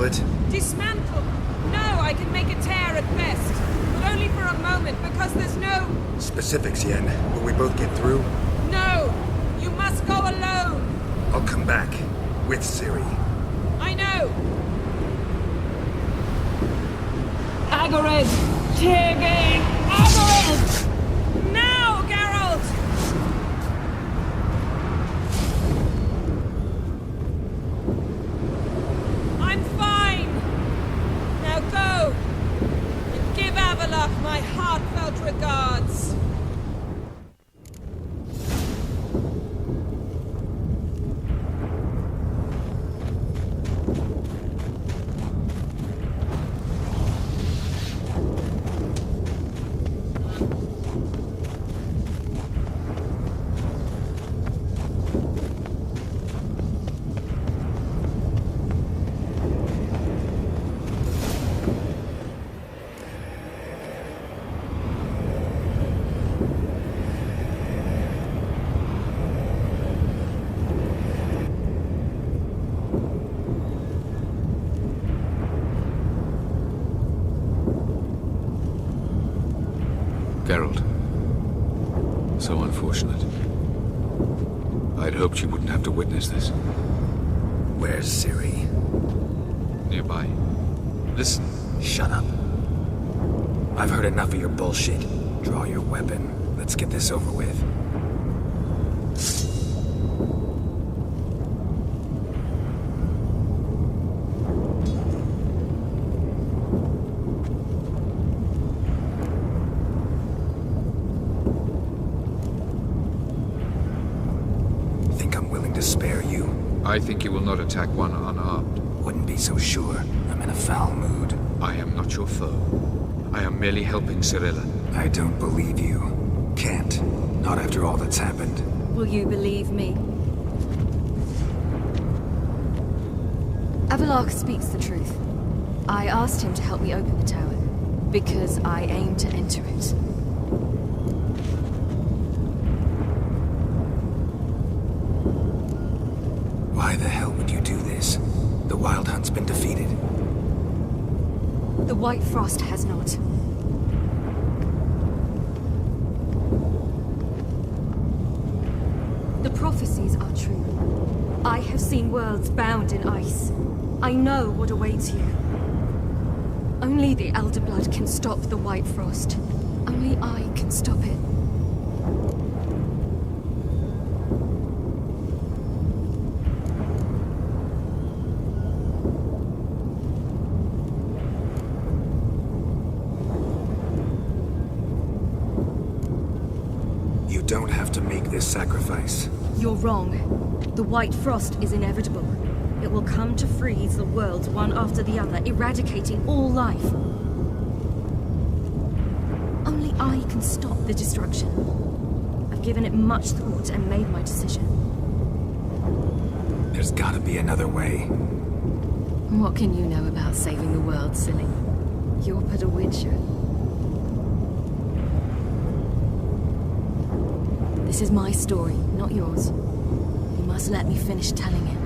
pamphlet? Dismantle! No, I can make a tear at best. But only for a moment, because there's no... Specifics, Yen. Will we both get through? No! You must go alone! I'll come back. With Ciri. I know! Agared! Tirgain! Agared! Now, Geralt! I'm fine! Now go! And give Epilogue my heartfelt regards! Geralt. So unfortunate. I'd hoped you wouldn't have to witness this. Where's Ciri? Nearby. Listen. Shut up. I've heard enough of your bullshit. Draw your weapon. Let's get this over with. Spare you. I think you will not attack one unarmed. Wouldn't be so sure. I'm in a foul mood. I am not your foe. I am merely helping Cirilla. I don't believe you. Can't. Not after all that's happened. Will you believe me? Epilogue speaks the truth. I asked him to help me open the tower, because I aim to enter it. Why the hell would you do this? The Wild Hunt's been defeated. The White Frost has not. The prophecies are true. I have seen worlds bound in ice. I know what awaits you. Only the Elder Blood can stop the White Frost. Only I can stop it. You don't have to make this sacrifice. You're wrong. The White Frost is inevitable. It will come to freeze the worlds one after the other, eradicating all life. Only I can stop the destruction. I've given it much thought and made my decision. There's gotta be another way. What can you know about saving the world, silly? You're but a witcher. This is my story, not yours. You must let me finish telling it.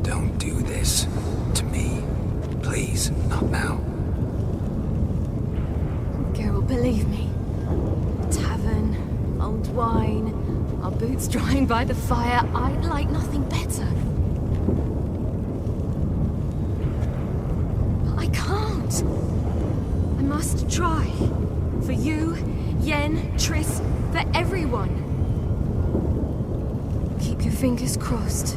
Don't do this. To me. Please, not now. Geralt, believe me. Tavern, old wine, our boots drying by the fire. I'd like nothing better. I must try. For you, Yen, Triss, for everyone. Keep your fingers crossed.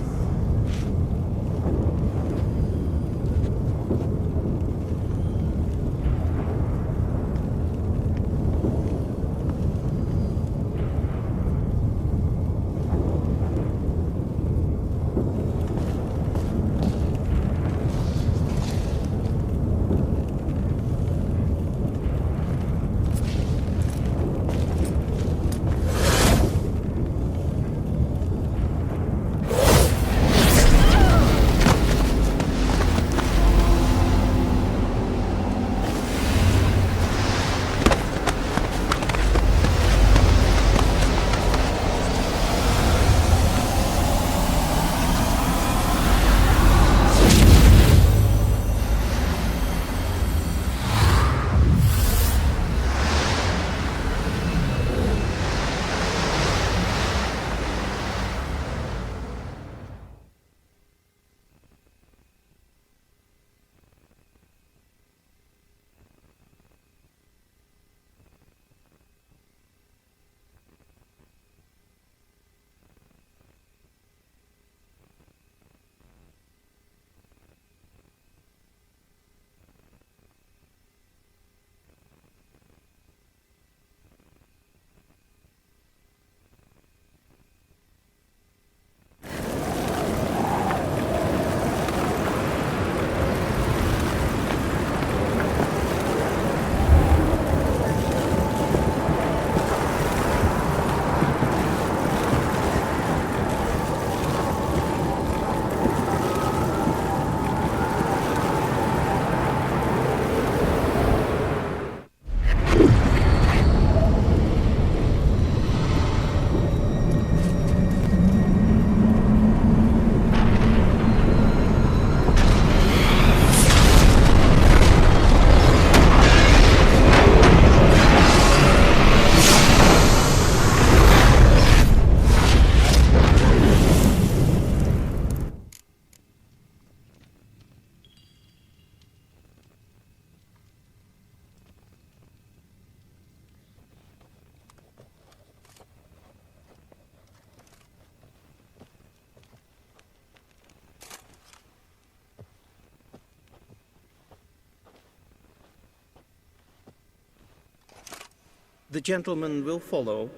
The gentleman will follow.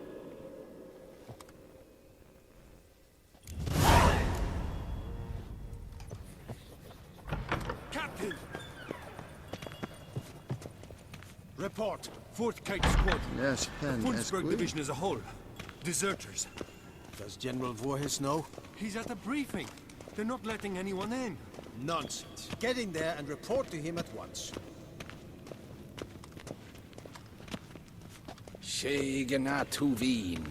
Captain! Report. 4th Kite Squadron. Yes, Pen, Fulsburg Division as a whole. Deserters. Does General Voorhis know? He's at a briefing. They're not letting anyone in. Nonsense. Get in there and report to him at once. Shegena Tuvin.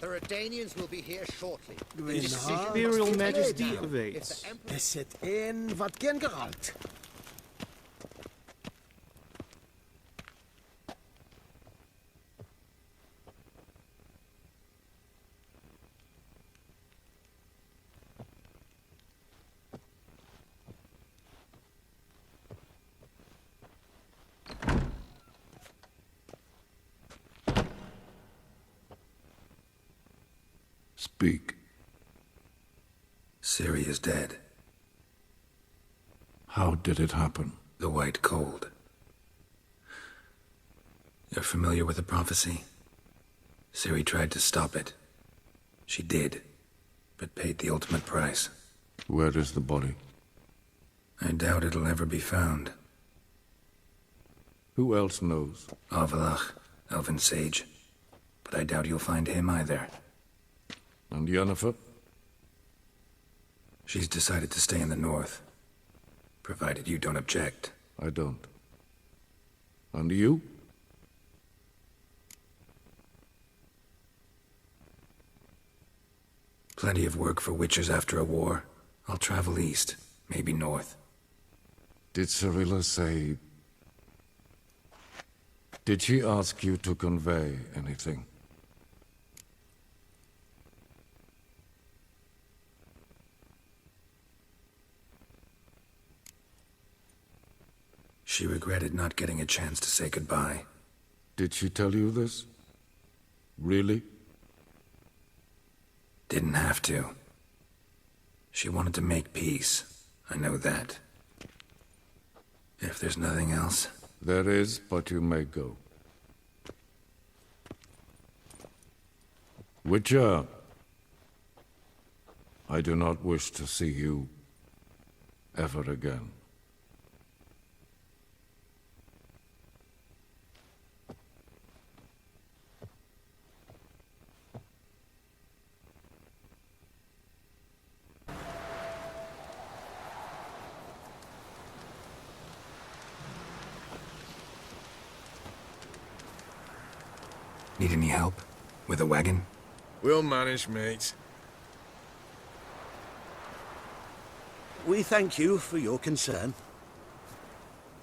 The Redanians will be here shortly. His Imperial Majesty awaits. Is het in wat gengeralt? Speak. Ciri is dead. How did it happen? The White Cold. You're familiar with the prophecy? Ciri tried to stop it. She did, but paid the ultimate price. Where is the body? I doubt it'll ever be found. Who else knows? Avalach, Elven Sage. But I doubt you'll find him either. And Yennefer? She's decided to stay in the north. Provided you don't object. I don't. And you? Plenty of work for witchers after a war. I'll travel east, maybe north. Did Cirilla say... Did she ask you to convey anything? She regretted not getting a chance to say goodbye. Did she tell you this? Really? Didn't have to. She wanted to make peace. I know that. If there's nothing else... There is, but you may go. Witcher, I do not wish to see you ever again. Need any help? With a wagon? We'll manage, mate. We thank you for your concern.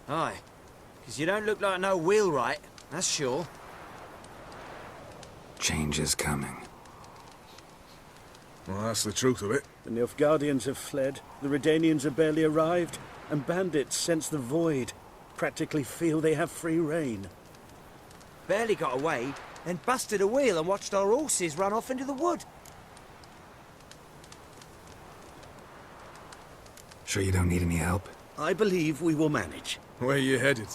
Aye, because you don't look like no wheelwright, that's sure. Change is coming. Well, that's the truth of it. The Nilfgaardians have fled, the Redanians have barely arrived, and bandits sense the void, practically feel they have free reign. Barely got away, then busted a wheel and watched our horses run off into the wood. Sure you don't need any help? I believe we will manage. Where you headed?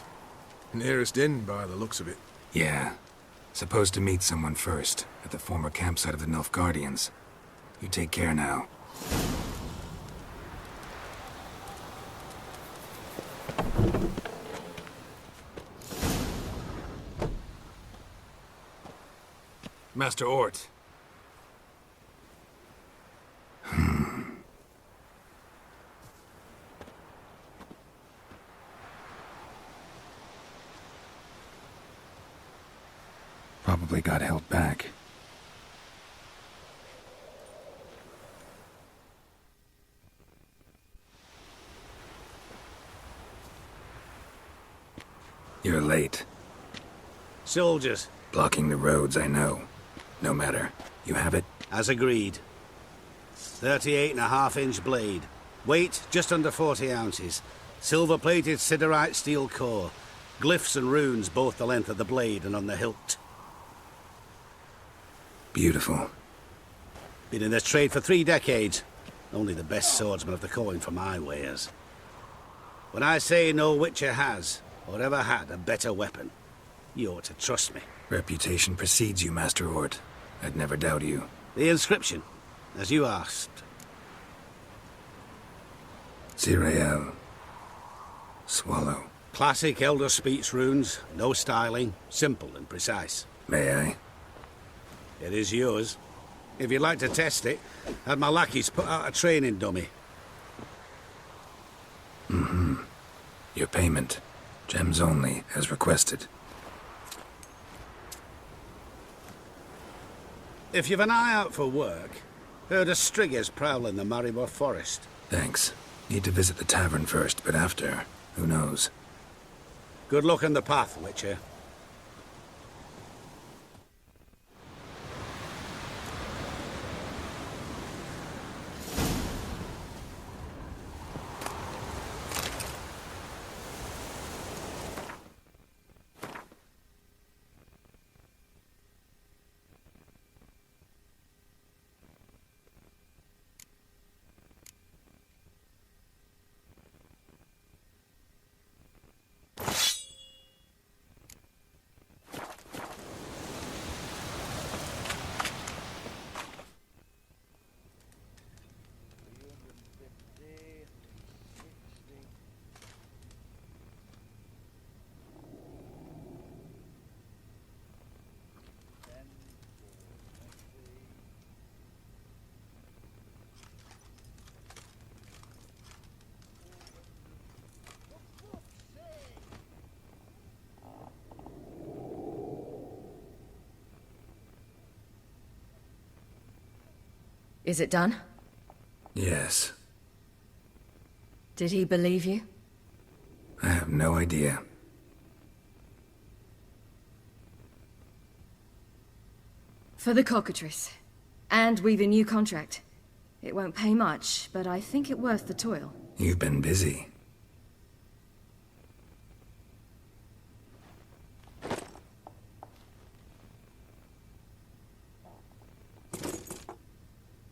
Nearest inn, by the looks of it. Yeah. Supposed to meet someone first, at the former campsite of the Nilfgaardians. You take care now. Master Ort. Probably got held back. You're late. Soldiers. Blocking the roads, I know. No matter. You have it? As agreed. 38.5-inch blade. Weight, just under 40 ounces. Silver-plated siderite steel core. Glyphs and runes both the length of the blade and on the hilt. Beautiful. Been in this trade for 3 decades. Only the best swordsman of the coin for my wares. When I say no Witcher has, or ever had, a better weapon, you ought to trust me. Reputation precedes you, Master Hort. I'd never doubt you. The inscription, as you asked. Zirael. Swallow. Classic Elder Speech runes, no styling, simple and precise. May I? It is yours. If you'd like to test it, have my lackeys put out a training dummy. Your payment. Gems only, as requested. If you've an eye out for work, heard of Striggers prowling the Maribor forest. Thanks. Need to visit the tavern first, but after, who knows? Good luck on the path, Witcher. Is it done? Yes. Did he believe you? I have no idea. For the cockatrice. And we've a new contract. It won't pay much, but I think it worth the toil. You've been busy.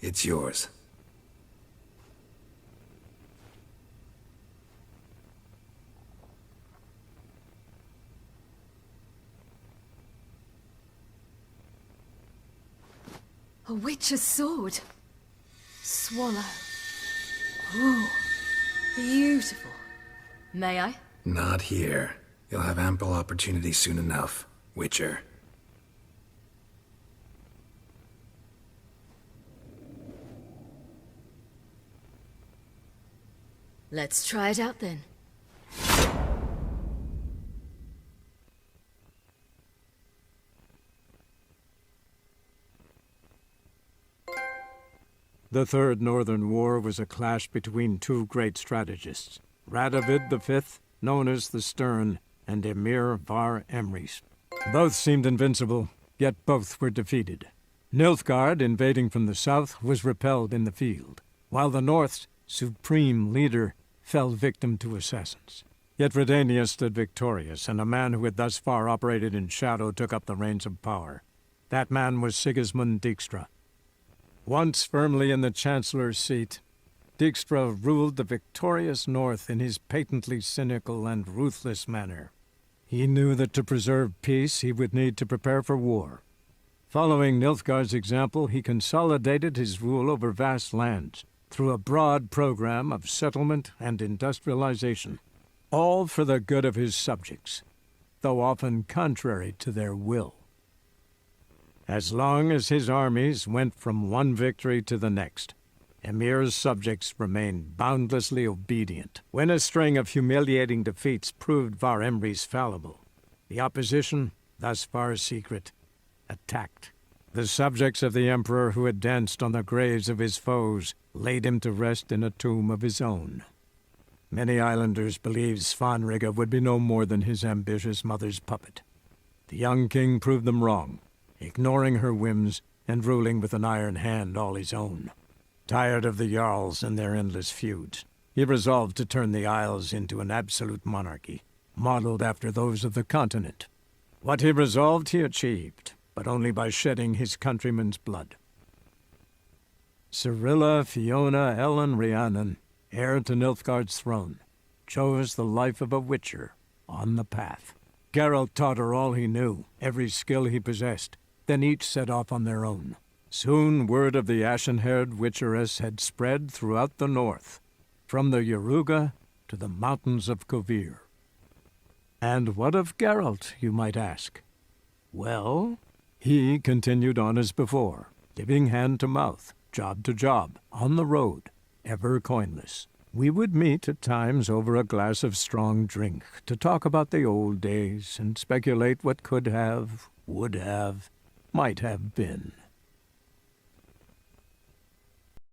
It's yours. A witch's sword. Swallow. Ooh, beautiful. May I? Not here. You'll have ample opportunity soon enough, Witcher. Let's try it out then. The Third Northern War was a clash between two great strategists, Radovid V, known as the Stern, and Emir var Emrys. Both seemed invincible, yet both were defeated. Nilfgaard, invading from the south, was repelled in the field, while the North's supreme leader fell victim to assassins. Yet Redania stood victorious, and a man who had thus far operated in shadow took up the reins of power. That man was Sigismund Dijkstra. Once firmly in the Chancellor's seat, Dijkstra ruled the victorious North in his patently cynical and ruthless manner. He knew that to preserve peace, he would need to prepare for war. Following Nilfgaard's example, he consolidated his rule over vast lands through a broad program of settlement and industrialization, all for the good of his subjects, though often contrary to their will. As long as his armies went from one victory to the next, Emir's subjects remained boundlessly obedient. When a string of humiliating defeats proved var Emrys fallible, the opposition, thus far secret, attacked. The subjects of the Emperor who had danced on the graves of his foes laid him to rest in a tomb of his own. Many islanders believed Svanrige would be no more than his ambitious mother's puppet. The young king proved them wrong, ignoring her whims and ruling with an iron hand all his own. Tired of the Jarls and their endless feuds, he resolved to turn the Isles into an absolute monarchy, modeled after those of the continent. What he resolved he achieved, but only by shedding his countrymen's blood. Cyrilla, Fiona, Ellen, Rhiannon, heir to Nilfgaard's throne, chose the life of a witcher on the path. Geralt taught her all he knew, every skill he possessed. Then each set off on their own. Soon word of the ashen-haired witcheress had spread throughout the north, from the Yaruga to the mountains of Kovir. And what of Geralt, you might ask? Well, he continued on as before, giving hand to mouth, job to job, on the road, ever coinless. We would meet at times over a glass of strong drink to talk about the old days and speculate what could have, would have, might have been.